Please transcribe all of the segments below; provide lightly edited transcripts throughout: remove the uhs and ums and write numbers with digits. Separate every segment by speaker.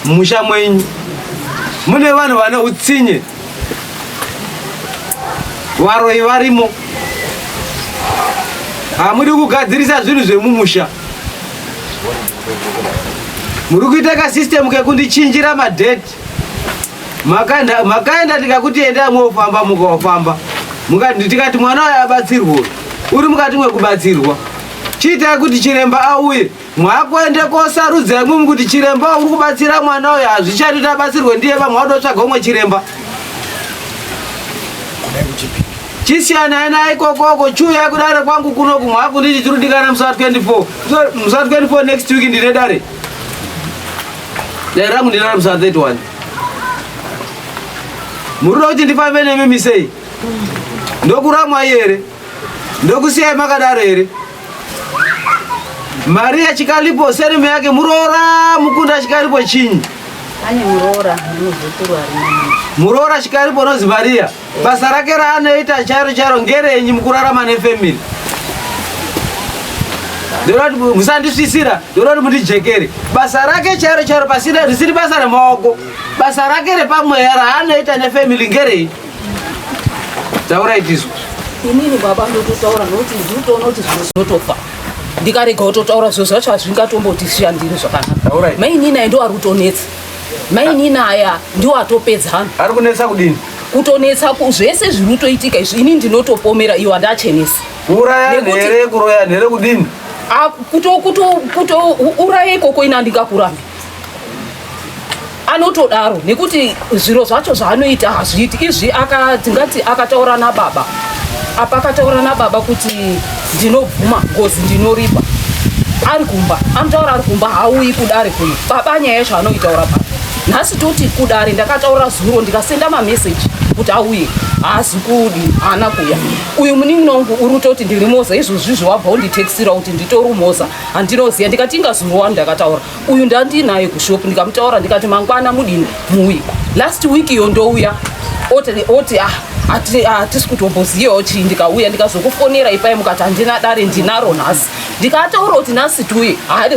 Speaker 1: musha mwenyu mune vanhu vane utsinye varoi varimo hamudi kugadzirisa zvinhu zvemumusha muri kuita kasystemu kekundichinjira madheti makaenda tikakuti enda mwofamba mukafamba tikati mwana wayo abatsirwe uri mukati mwekubatsirwa chiitai kuti chiremba auye mwakuende kosarudzira imwe kuti chiremba uri kubatsira mwana wayo hazvichati kuti abatsirwe ndiye vamwe vadotsvaga umwe chiremba chisiyanai naye ikokoko chiuyai kudare kwangu kunoku mwakunditi tiri kudikana musa 24 next week ndine dare dare rangu ndinara musa 31 murida kuti ndifambe nemimi sei ndokuramwa here ndokusiyai makadaro here Maria Chikalipo serime yake muroora mukunda Chikalipo chinyi
Speaker 2: ane
Speaker 1: muroora Chikalipo nozi Maria basa rake raanoita charo ngerenyi mukurarama nefamily ndoroti musandisvisira ndoroti mundijekere basa rake charo pasina risiri basa remaoko basa rake repamweya raanoita nefamily ngerenyi tauraitiswa
Speaker 2: inini baba ndototaura nokuti ndinotoona kuti zvinotofa ndikarega kutotaura zviro zvacho hazvingatombotishandiri zvakanaka mainini aya ndo ari kutonetsa mainini aya ndo atopedzana
Speaker 1: ari kunetsa kudini
Speaker 2: kutonetsa zvese zviri kutoitika izvi ini ndinotopomera iwo handachenesi
Speaker 1: uraya nhere kuroya nhere kudini
Speaker 2: uraya ikoko ina handingakurambi anotodaro nekuti zviro zvacho zvaanoita hazviiti izvi tingati akataura nababa apa akataura nababa kuti ndinobvuma ngozi ndinoripa ari kumba anotaura ari kumba hauyi kudare kuno baba nyaya yacho anoitaura baba nhasi toti kudare ndakataura zuro ndikasenda mameseji kuti auye haasi kudi haana kuya uyu munin'ina wangu uri kutoti ndiri moza izvozvizvo wabva unditeksira kuti nditori moza handinoziva ndikati ingazuro wani ndakataura uyu ndandinaye kushopu ndikamutaura ndikati mangwana mudini muuye last week iyo ndouya oti hatisi kutombozivawo chii ndikauya ndikazokufonera ipai mukati handina dare ndinaro nhasi ndikataura kuti nhasi tiuye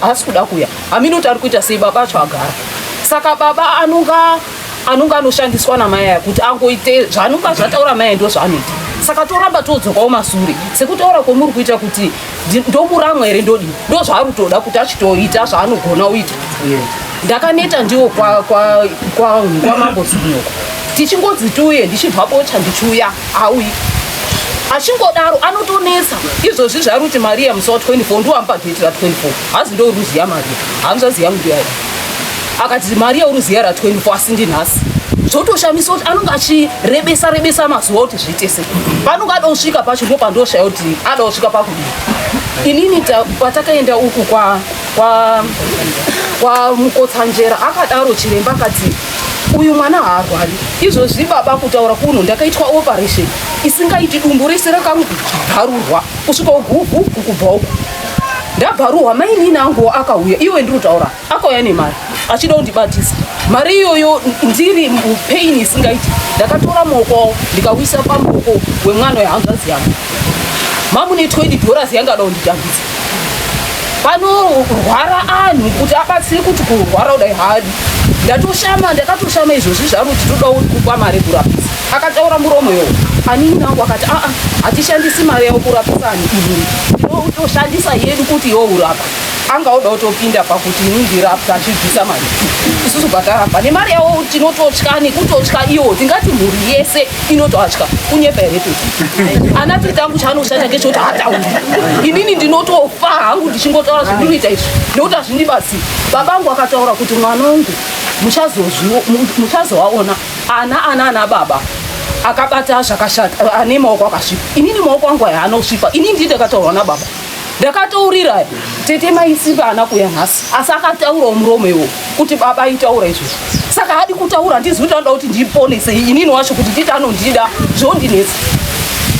Speaker 2: haasi kuda kuya hamini kuti ari kuita sei baba acho agara saka baba anonga anoshandiswa namai aya kuti angoite zvanonga zvataura mai ndo zvaanoita saka toramba todzokawo masure sekutaura kwomuri kuita kuti ndomuramwa here ndodini ndo zvaari kutoda kuti achitoita zvaanogona uita ndakaneta ndiwo kwa mambo zimunyoko tichingodzi tiuye ndichibvapocha ndichiuya auyi achingodaro anotonesa izvozvi zvari kuti Maria musi wa24 ndoamba dheti ra24 hazi ndo uruziya Maria hamuzaziya mudiyai akati Maria uruziya ra24 asindi nhasi zvotoshamisa kuti anonga achirebesa mazuva kuti zviite sei panonga ada kusvika pacho ndo pandoshaya kuti ada kusvika pakudini inini patakaenda uku kwa mukotsanjera akadaro chiremba akati uyu mwana haarwari izvozvi baba kutaura kuno ndakaitwa operation isingaiti dumbu rese rakabharurwa kusvika uguvhu kukubva uku ndabharurwa mainini anguwo akauya iwe ndiri kutaura akauya nemari achida kundibatisa mari iyoyo ndiri pain isingaiti ndakatora maoko ndikawisa pamoko wemwana wehanzvadzi yangu mamune $20 yangada kunditambisa panorwara anhu kuti abatsire kuti kurwara kudai hadi ndakatoshama izvozvi zvaro kuti toda kupa mari kurapisa akataura muromo iwo anini nangu akati hatishandisi mari yavo kurapisa ani iri ndinotoshandisa yedu kuti iwo urapa angauda kutopinda pakuti indirapta achibvisa mari isusu batarapa nemari yavo tinototya nekutotya iwo tingati mhuri yese inototya kunyepa here toti anati tangu chaanoshanda ngechekuti hatauri inini ndinotofa hangu ndichingotaura zvandinoita izvi nekuti hazvindibatsiri babangu akataura kuti mwana wangu muchazowaona ana baba akabata zvakashata ane maoko akasvipa inini maoko angu aya anosvipa inini ndii ndakataurwa nababa ndakataurira tete maisipa ana kuya nhasi asi akataurawo muromo iwo kuti baba aitaura izvozvo saka hadi kutaura handizivi kuti anoda kuti ndiponese inini wacho kuti nditi anondida zvondinetsa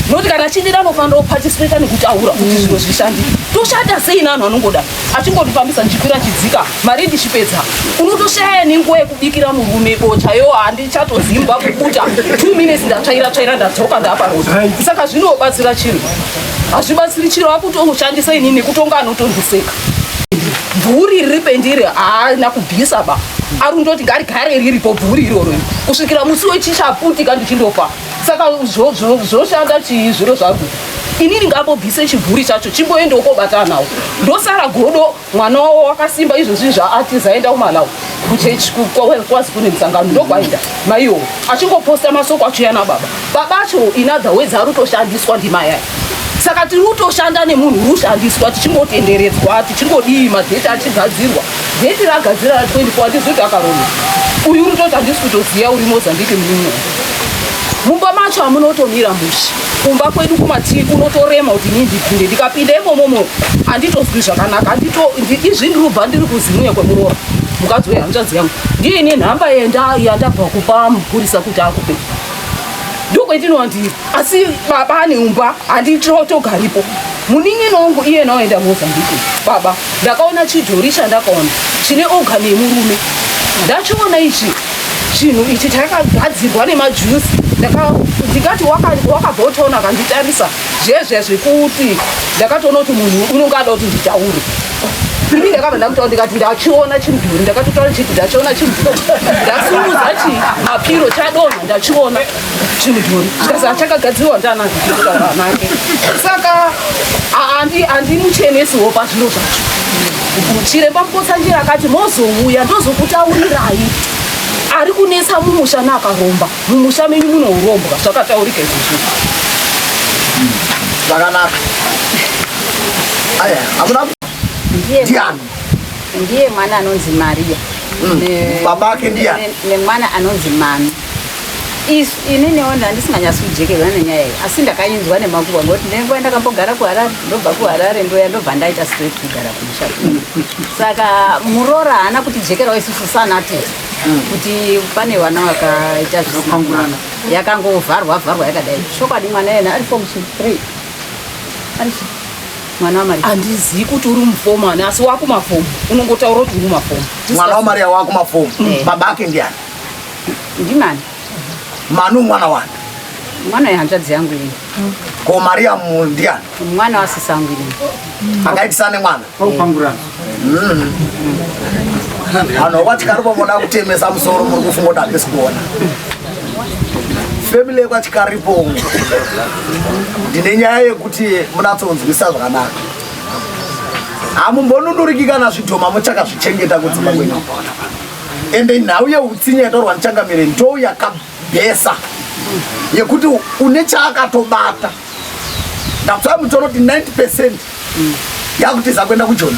Speaker 2: nokuti kana chidida anofanira kupatisipeta nekutaura kuti zviro zvishandike toshanda sei nanhu anongoda achingondifambisa ndichikwira chidzika mari ndichipedza unotoshaya nenguva yekubikira murume bochayo handichatozimba kukuta 2 minutes ndatsvaira ndadzoka ndaparodi saka zvinobatsira chiro hazvibatsiri chiro akutoshandisa inini nekutonga anotondiseka mvuri riri pendiri haana kubvisa ba arundoti garigare riripo bhuri iroro kusvikira musi wechichaputika ndichindofa. Saka zvoshanda chii zviro zvangu inini ngambobvise chibhuri chacho chimboendewo kobatana nawo ndosara godo mwana wawo wakasimba izvozvi zvaatizaenda kumalawi kuchechi kwazi kune musangano ndokwaita maiwo achingoposta masoko achiuya nababa babacho in other words ari kutoshandiswa ndimai aya. Saka tiri kutoshanda nemunhu rushandiswa tichingotenderedzwa tichingodii madheti achigadzirwa dheti ragadzira ra24 ndizvoti akaronga uyu urutoti handisi kutoziya uri Mozambique munini mumba macho hamunotomira mushi kumba kwedu kumatii kunotorema kuti nindipinde ndikapinda imomomo handitozwi zvakanaka izvi ndirubva ndiri kuZIMUNYA kwemurora mukadzi wehanzvadzi yangu ndiye ine nhamba yandabva kupa mupurisa kuti akupe ndokwetinwa ndiri asi baba ane umba handitogaripo munin'ina wangu iye naoenda Mozambique baba ndakaona chidhori chandakaona chine oga nemurume ndachiona ichi chinhu ichi chakagadzirwa nemajusi ndikati wakabva utaona akanditarisa zvezvekuti ndakatoona kuti munhu unonge ada kuti nditaure ini ndakabva ndamutaura ndikati ndachiona chimudhuri ndakatotaura chiti ndachiona chimudhuri ndasimudza mapiro chadonha ndachiona chimudhuri chikasa chakagadzirwa ndianazvitaura nake saka handimuchenesiwo pazviro zvacho chiremba mukotsanjira akati mozouya ndozokutaurirai ari kunetsa mumusha nakaromba mumusha menyu muno urombwa zvakataurika izvozvo
Speaker 3: zvakanaka aya amuna ndiani
Speaker 4: ndiye mwana anonzi Maria
Speaker 3: baba ake ndiani
Speaker 4: nemwana anonzi Mami ininewo ndandisinganyasi kujekerwa nenyaya iyi asi ndakainzwa nemakuhwa ngoti nenguva ndakambogara kuHarare ndobva kuHarare ndoya ndobva ndaita straight kugara kumusha saka murora haana kutijekerwa isusu sanati kuti pane vana vakaita zvisangurana yakangovharwa yakadai chokwadi mwana yena ari form 3 ari mwana wa Maria
Speaker 2: handizivi kuti uri mufomani asi wakumafomu unongotaura kuti uri mumafomu
Speaker 3: mwana wa Maria wakumafomu baba ake ndiani
Speaker 4: ndimani
Speaker 3: Manu mwana wani
Speaker 4: mwana yehanzvadzi yangu ini
Speaker 3: ko Maria ndiani
Speaker 4: mwana wa sisi yangu ini
Speaker 3: akaitisane mwana
Speaker 1: Opangurana
Speaker 3: ano kwaChikalipo mona kutemesa musoro muri kufunga kuti handisi kuona family yekwaChikalipo ndine nyaya yekuti munatsonzwisa zvakanaka hamumbonunduriki kana zvidhoma muchakazvichengeta kudzimba kwenyu ende nhau yeutsinye yatorwa ndichangamire ndo yakabhesa yekuti une chaakatobata ndakutsvaa mutono kuti 90% yakutiza kuenda kuJoni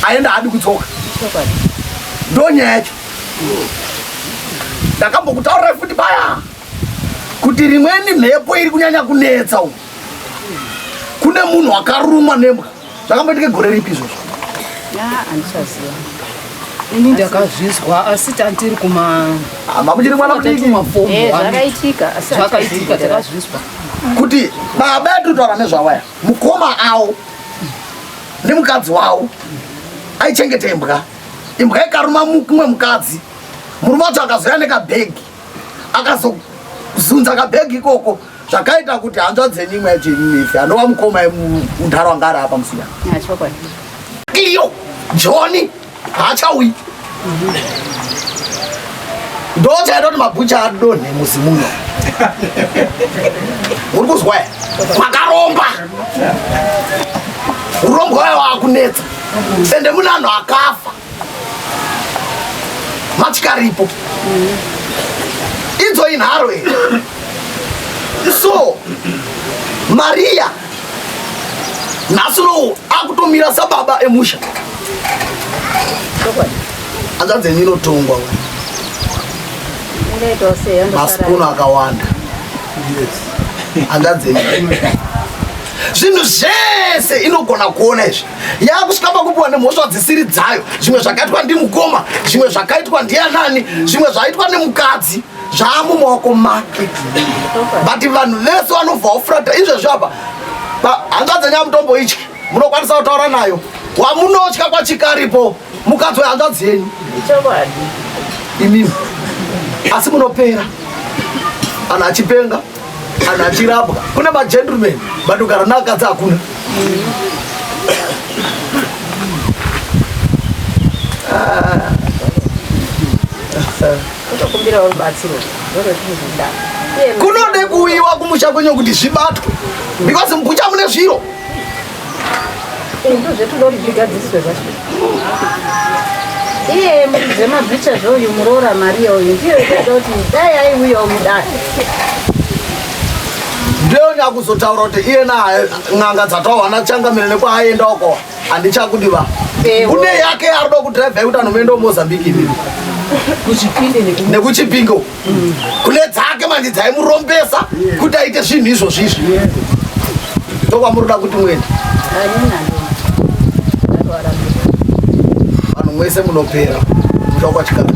Speaker 3: aenda hadi kutsoka ndo nyaya yacho ndakambokutaurirai futi baya kuti rimweni mhepo iri kunyanya kunetsa uku kune munhu akarumwa nembwa zvakamboitike gore ripi izvozvo
Speaker 4: handichaziva
Speaker 2: ini ndakazvizwa asi tandiri
Speaker 3: mamuchiri mwana kudiki
Speaker 2: zvakaitika takazvizwa
Speaker 3: kuti baba yatitaura nezvawaya mukoma awo nemukadzi wawo aichengete imbwa ikaruma mumwe mukadzi murume wacho akazoya nekabhegi akazozunza kabhegi ikoko zvakaita kuti hanzvadzi yenyimwe yacho inife anova mukoma muntaro anga ari apa musiyana iyo Joni haachauyi ndo chaita kuti mabhucha adonhe muZIMUNYA uri kuzwa makaromba urombo wayo waakunetsa ende mune anhu akafa maChikalipo inzwa inharo here so Maria nhasuno akutomira sababa emusha hanzvadzi yenyu inotongwa masipunu akawanda hanzvadzi yenyu zvinhu zvese inogona kuona izvi yakusvika pakupiwa nemhosva dzisiri dzayo zvimwe zvakaitwa ndimukoma zvimwe zvakaitwa ndianani zvimwe zvaitwa nemukadzi zvaamumaoko make but vanhu vese vanobva vafurata izvezvi apa hanzvadzi yenyu yamutombo ityi munokwanisa kutaura nayo wamunotya kwaChikalipo mukadzi wehanzvadzi yenyu imimi asi munopera anhu achipenga anhu achirapwa kune magentlemen bandogara neakadzi hakuna
Speaker 4: kutokumbira rubatsiro rorotizida
Speaker 3: kunode kuuyiwa kumusha kwenyu kuti zvibatwe because mukucha mune zviro
Speaker 4: ndozvetudori zvigadziswe zvacho iye dzemabhicha zvoyu muroora mariya uyu ndiyo itoda kuti dai aiuyawo mudai
Speaker 3: ndiyoni akuzotaura kuti iye n'anga dzatawana changamire nekwaaiendako handichakudiva kune yake arida kudhiraivha yekuti anomeenda mozambique imi nekuchipingo kune dzake manje dzaimurombesa kuti aite zvinhu izvo zvizvi ndokwamuroda kuti muende vanhu mwese munopera muda kwachikara